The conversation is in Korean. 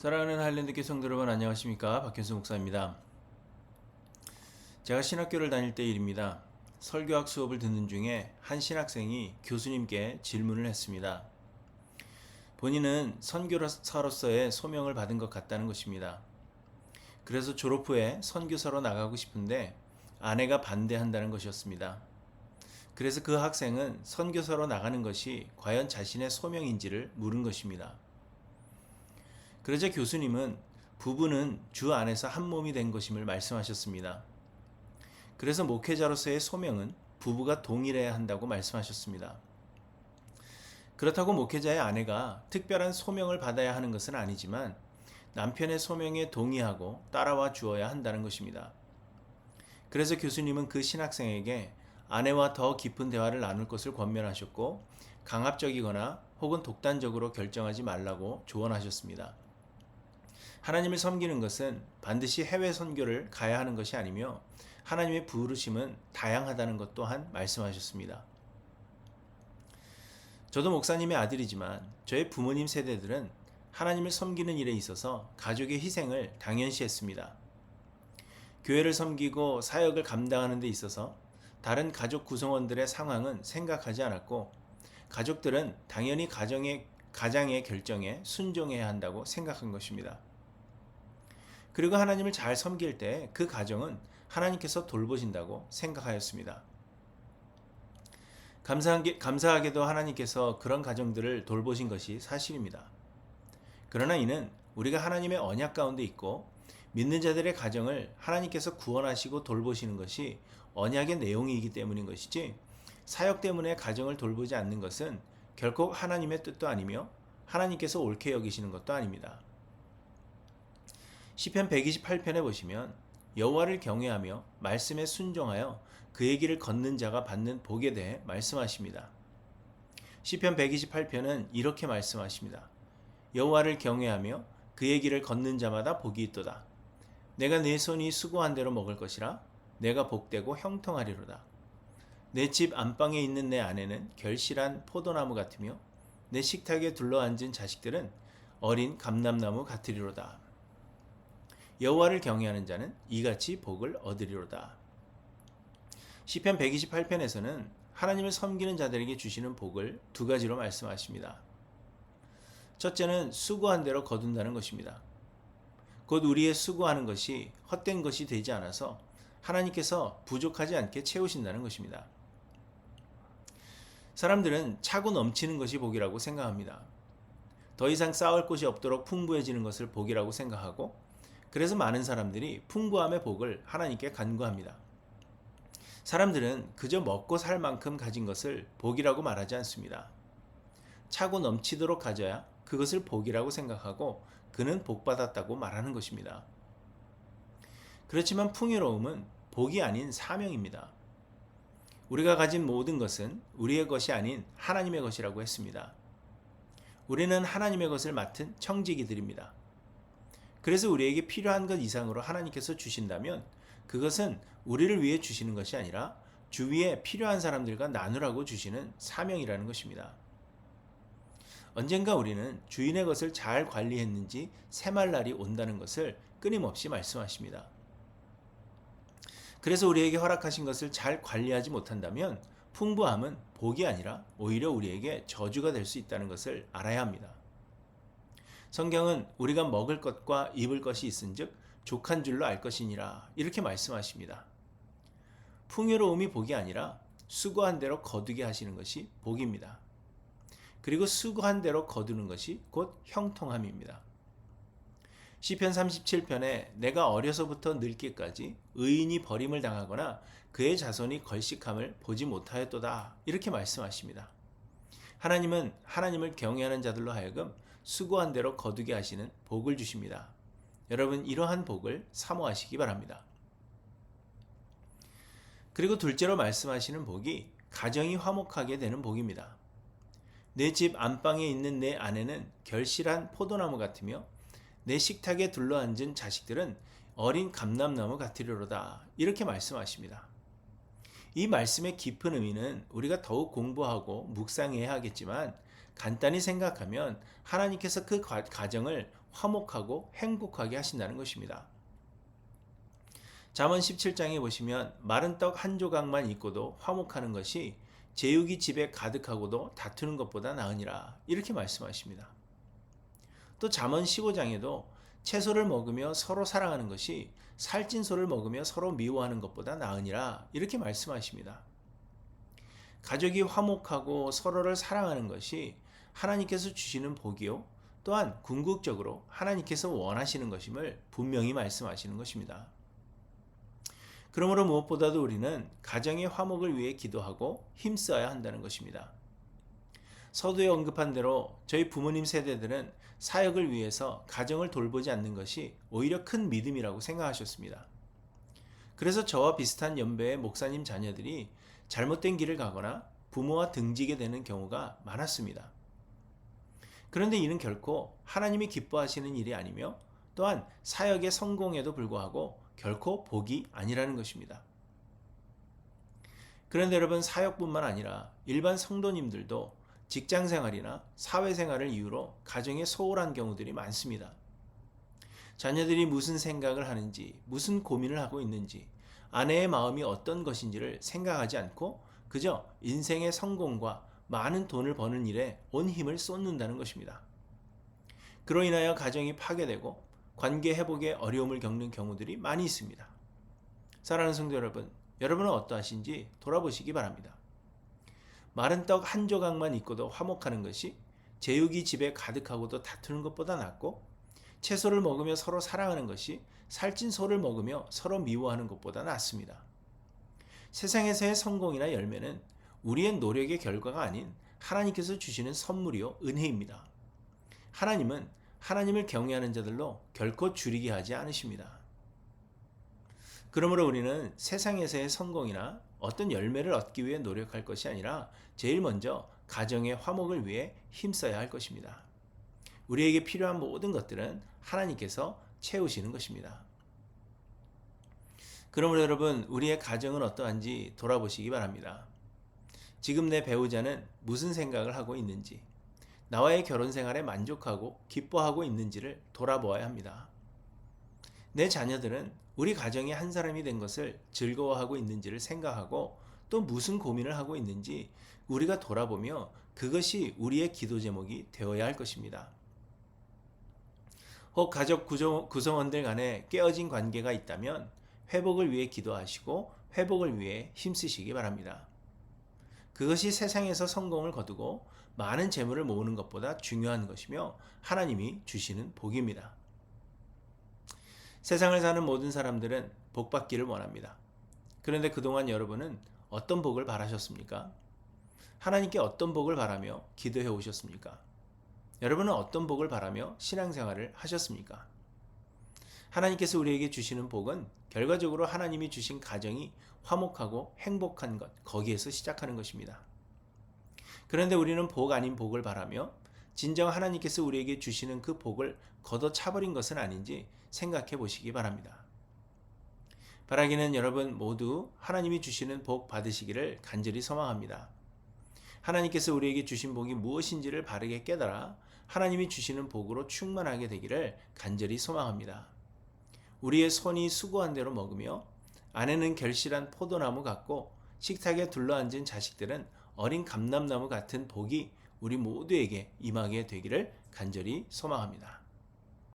사랑하는 하일랜드 성도 여러분 안녕하십니까, 박현수 목사입니다. 제가 신학교를 다닐 때 일입니다. 설교학 수업을 듣는 중에 한 신학생이 교수님께 질문을 했습니다. 본인은 선교사로서의 소명을 받은 것 같다는 것입니다. 그래서 졸업 후에 선교사로 나가고 싶은데 아내가 반대한다는 것이었습니다. 그래서 그 학생은 선교사로 나가는 것이 과연 자신의 소명인지를 물은 것입니다. 그러자 교수님은 부부는 주 안에서 한 몸이 된 것임을 말씀하셨습니다. 그래서 목회자로서의 소명은 부부가 동일해야 한다고 말씀하셨습니다. 그렇다고 목회자의 아내가 특별한 소명을 받아야 하는 것은 아니지만 남편의 소명에 동의하고 따라와 주어야 한다는 것입니다. 그래서 교수님은 그 신학생에게 아내와 더 깊은 대화를 나눌 것을 권면하셨고 강압적이거나 혹은 독단적으로 결정하지 말라고 조언하셨습니다. 하나님을 섬기는 것은 반드시 해외 선교를 가야 하는 것이 아니며 하나님의 부르심은 다양하다는 것 또한 말씀하셨습니다. 저도 목사님의 아들이지만 저의 부모님 세대들은 하나님을 섬기는 일에 있어서 가족의 희생을 당연시했습니다. 교회를 섬기고 사역을 감당하는 데 있어서 다른 가족 구성원들의 상황은 생각하지 않았고 가족들은 당연히 가장의 결정에 순종해야 한다고 생각한 것입니다. 그리고 하나님을 잘 섬길 때 그 가정은 하나님께서 돌보신다고 생각하였습니다. 감사하게도 하나님께서 그런 가정들을 돌보신 것이 사실입니다. 그러나 이는 우리가 하나님의 언약 가운데 있고 믿는 자들의 가정을 하나님께서 구원하시고 돌보시는 것이 언약의 내용이기 때문인 것이지 사역 때문에 가정을 돌보지 않는 것은 결코 하나님의 뜻도 아니며 하나님께서 옳게 여기시는 것도 아닙니다. 시편 128편에 보시면 여호와를 경외하며 말씀에 순종하여 그의 길을 걷는 자가 받는 복에 대해 말씀하십니다. 시편 128편은 이렇게 말씀하십니다. 여호와를 경외하며 그의 길을 걷는 자마다 복이 있도다. 내가 내 손이 수고한 대로 먹을 것이라 내가 복되고 형통하리로다. 내 집 안방에 있는 내 아내는 결실한 포도나무 같으며 내 식탁에 둘러앉은 자식들은 어린 감람나무 같으리로다. 여호와를 경외하는 자는 이같이 복을 얻으리로다. 시편 128편에서는 하나님을 섬기는 자들에게 주시는 복을 두 가지로 말씀하십니다. 첫째는 수고한 대로 거둔다는 것입니다. 곧 우리의 수고하는 것이 헛된 것이 되지 않아서 하나님께서 부족하지 않게 채우신다는 것입니다. 사람들은 차고 넘치는 것이 복이라고 생각합니다. 더 이상 쌓을 곳이 없도록 풍부해지는 것을 복이라고 생각하고 그래서 많은 사람들이 풍부함의 복을 하나님께 간구합니다. 사람들은 그저 먹고 살 만큼 가진 것을 복이라고 말하지 않습니다. 차고 넘치도록 가져야 그것을 복이라고 생각하고 그는 복받았다고 말하는 것입니다. 그렇지만 풍요로움은 복이 아닌 사명입니다. 우리가 가진 모든 것은 우리의 것이 아닌 하나님의 것이라고 했습니다. 우리는 하나님의 것을 맡은 청지기들입니다. 그래서 우리에게 필요한 것 이상으로 하나님께서 주신다면 그것은 우리를 위해 주시는 것이 아니라 주위에 필요한 사람들과 나누라고 주시는 사명이라는 것입니다. 언젠가 우리는 주인의 것을 잘 관리했는지 샘할 날이 온다는 것을 끊임없이 말씀하십니다. 그래서 우리에게 허락하신 것을 잘 관리하지 못한다면 풍부함은 복이 아니라 오히려 우리에게 저주가 될 수 있다는 것을 알아야 합니다. 성경은 우리가 먹을 것과 입을 것이 있은즉 족한 줄로 알 것이니라 이렇게 말씀하십니다. 풍요로움이 복이 아니라 수고한 대로 거두게 하시는 것이 복입니다. 그리고 수고한 대로 거두는 것이 곧 형통함입니다. 시편 37편에 내가 어려서부터 늙기까지 의인이 버림을 당하거나 그의 자손이 걸식함을 보지 못하였도다 이렇게 말씀하십니다. 하나님은 하나님을 경외하는 자들로 하여금 수고한 대로 거두게 하시는 복을 주십니다. 여러분 이러한 복을 사모하시기 바랍니다. 그리고 둘째로 말씀하시는 복이 가정이 화목하게 되는 복입니다. 내 집 안방에 있는 내 아내는 결실한 포도나무 같으며 내 식탁에 둘러앉은 자식들은 어린 감람나무 같으리로다 이렇게 말씀하십니다. 이 말씀의 깊은 의미는 우리가 더욱 공부하고 묵상해야 하겠지만 간단히 생각하면 하나님께서 그 가정을 화목하고 행복하게 하신다는 것입니다. 잠언 17장에 보시면 마른 떡 한 조각만 있고도 화목하는 것이 제육이 집에 가득하고도 다투는 것보다 나으니라 이렇게 말씀하십니다. 또 잠언 15장에도 채소를 먹으며 서로 사랑하는 것이 살찐 소를 먹으며 서로 미워하는 것보다 나으니라 이렇게 말씀하십니다. 가족이 화목하고 서로를 사랑하는 것이 하나님께서 주시는 복이요 또한 궁극적으로 하나님께서 원하시는 것임을 분명히 말씀하시는 것입니다. 그러므로 무엇보다도 우리는 가정의 화목을 위해 기도하고 힘써야 한다는 것입니다. 서두에 언급한 대로 저희 부모님 세대들은 사역을 위해서 가정을 돌보지 않는 것이 오히려 큰 믿음이라고 생각하셨습니다. 그래서 저와 비슷한 연배의 목사님 자녀들이 잘못된 길을 가거나 부모와 등지게 되는 경우가 많았습니다. 그런데 이는 결코 하나님이 기뻐하시는 일이 아니며 또한 사역의 성공에도 불구하고 결코 복이 아니라는 것입니다. 그런데 여러분, 사역뿐만 아니라 일반 성도님들도 직장생활이나 사회생활을 이유로 가정에 소홀한 경우들이 많습니다. 자녀들이 무슨 생각을 하는지, 무슨 고민을 하고 있는지, 아내의 마음이 어떤 것인지를 생각하지 않고 그저 인생의 성공과 많은 돈을 버는 일에 온 힘을 쏟는다는 것입니다. 그로 인하여 가정이 파괴되고 관계 회복에 어려움을 겪는 경우들이 많이 있습니다. 사랑하는 성도 여러분, 여러분은 어떠하신지 돌아보시기 바랍니다. 마른 떡 한 조각만 있고도 화목하는 것이 제육이 집에 가득하고도 다투는 것보다 낫고 채소를 먹으며 서로 사랑하는 것이 살찐 소를 먹으며 서로 미워하는 것보다 낫습니다. 세상에서의 성공이나 열매는 우리의 노력의 결과가 아닌 하나님께서 주시는 선물이요 은혜입니다. 하나님은 하나님을 경외하는 자들로 결코 줄이게 하지 않으십니다. 그러므로 우리는 세상에서의 성공이나 어떤 열매를 얻기 위해 노력할 것이 아니라 제일 먼저 가정의 화목을 위해 힘써야 할 것입니다. 우리에게 필요한 모든 것들은 하나님께서 채우시는 것입니다. 그러므로 여러분, 우리의 가정은 어떠한지 돌아보시기 바랍니다. 지금 내 배우자는 무슨 생각을 하고 있는지, 나와의 결혼 생활에 만족하고 기뻐하고 있는지를 돌아보아야 합니다. 내 자녀들은 우리 가정의 한 사람이 된 것을 즐거워하고 있는지를 생각하고 또 무슨 고민을 하고 있는지 우리가 돌아보며 그것이 우리의 기도 제목이 되어야 할 것입니다. 혹 가족 구성원들 간에 깨어진 관계가 있다면 회복을 위해 기도하시고 회복을 위해 힘쓰시기 바랍니다. 그것이 세상에서 성공을 거두고 많은 재물을 모으는 것보다 중요한 것이며 하나님이 주시는 복입니다. 세상을 사는 모든 사람들은 복 받기를 원합니다. 그런데 그동안 여러분은 어떤 복을 바라셨습니까? 하나님께 어떤 복을 바라며 기도해 오셨습니까? 여러분은 어떤 복을 바라며 신앙생활을 하셨습니까? 하나님께서 우리에게 주시는 복은 결과적으로 하나님이 주신 가정이 화목하고 행복한 것, 거기에서 시작하는 것입니다. 그런데 우리는 복 아닌 복을 바라며 진정 하나님께서 우리에게 주시는 그 복을 걷어차버린 것은 아닌지 생각해 보시기 바랍니다. 바라기는 여러분 모두 하나님이 주시는 복 받으시기를 간절히 소망합니다. 하나님께서 우리에게 주신 복이 무엇인지를 바르게 깨달아 하나님이 주시는 복으로 충만하게 되기를 간절히 소망합니다. 우리의 손이 수고한 대로 먹으며 아내는 결실한 포도나무 같고 식탁에 둘러앉은 자식들은 어린 감람나무 같은 복이 우리 모두에게 임하게 되기를 간절히 소망합니다.